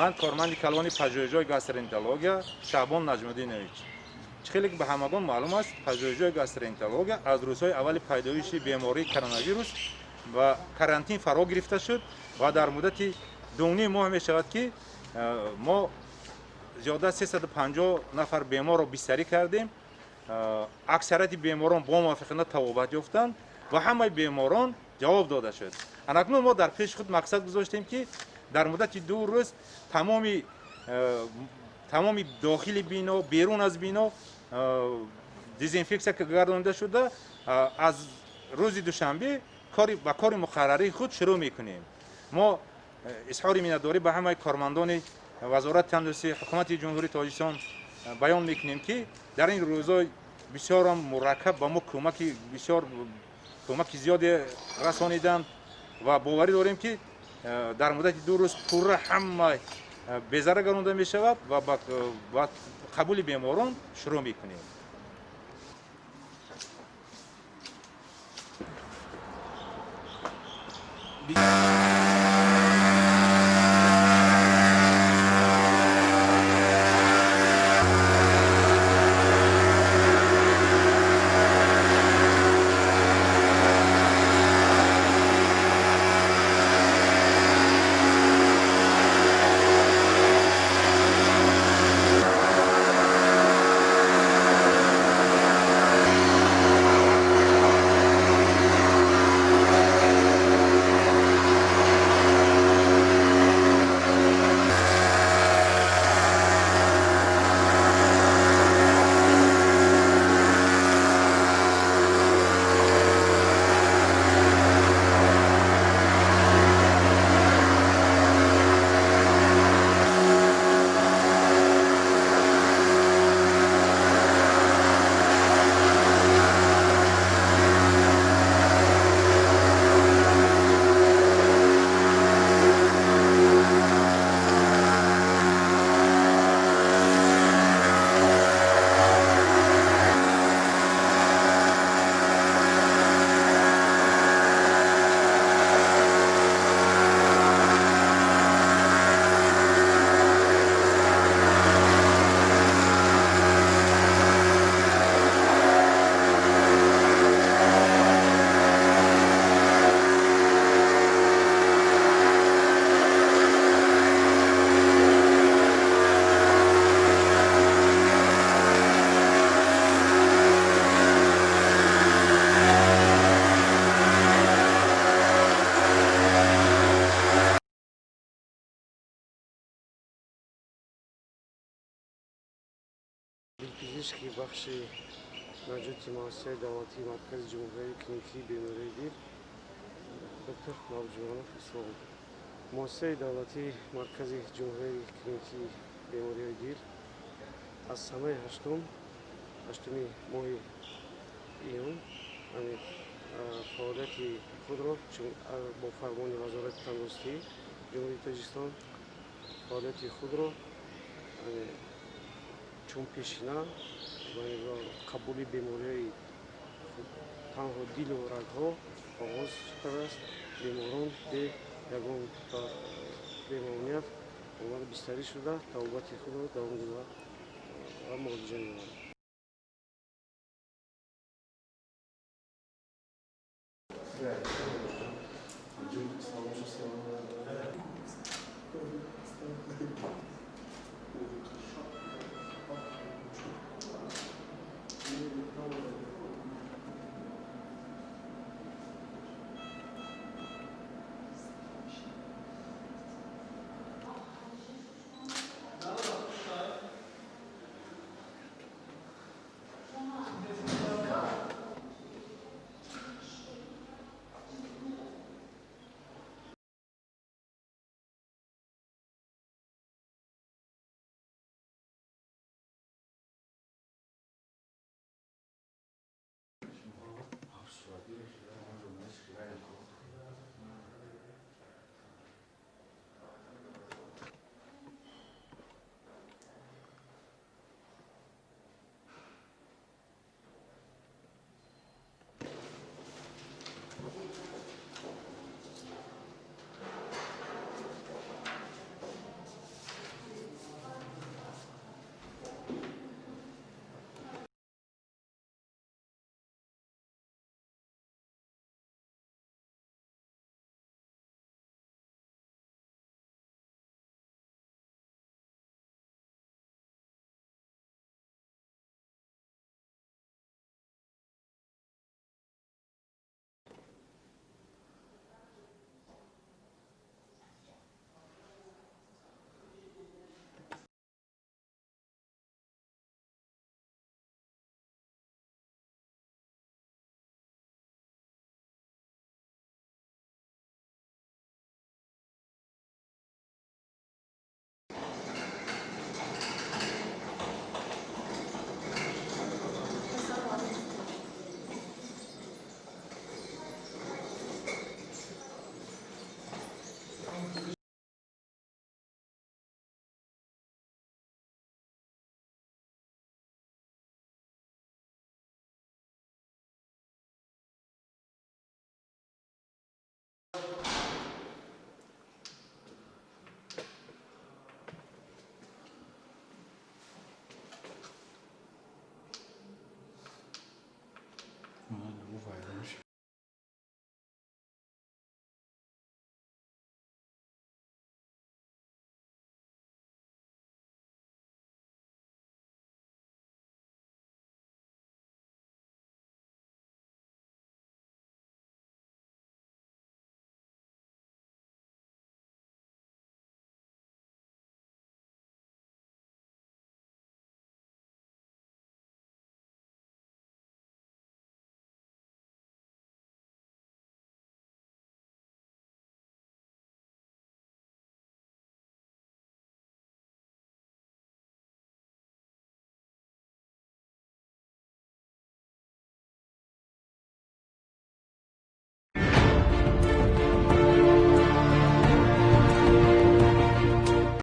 من کارمند کلان پژوهش‌های گاسترنترولوژی شعبان نجم‌الدینویچ. خیلی که به همگان معلوم است پژوهش‌های گاسترنترولوژی از روزهای اول پیدایش بیماری کرونا ویروس و کرانتین فرا گرفته شد و در مدت 2.5 ماه می شود که ما زیاده 350 نفر بیمار را بستری کردیم. اکثریت بیماران با موافقت توابت یافتند و همه بیماران جواب داده شد. اکنون ما در پیش خود مقصد گذاشتیم که در مدت 2 روز تمام داخل بینا بیرون از بینا دیزینفکسیا که گردانده شده از روز دوشنبه کار مقرره خود شروع میکنیم. ما اظهار مینتداری به همه کارمندان وزارت تندرستی حکومت جمهوری تاجیکستان بیان میکنیم که در این روزهای بسیار مرکب به ما کمک زیادی رسانیدند و باوری داریم که در مدت 2 روز پوره همه بیزاره گردانده می شود و با قبول بیماران شروع میکنیم. پزشکی بخش نجات مؤسسه دولتی مرکز جمهوری کلینیکی بیماری دیر دکتر نابجوانов اسلام. مؤسسه دولتی مرکز جمهوری کلینیکی بیماری دیر از سنه هشتم ماه ایون فعالیت خود را با فرمان وزارت تندرستی جمهوری تاجیکستان فعالیت خود را چون پیشینه و قبول بیماری تنها دیل و رگها آغاز شده است. بیماران به یگان بیماریت آمده بستری شده توابت خود را دوام داده و معالجه می‌کنند.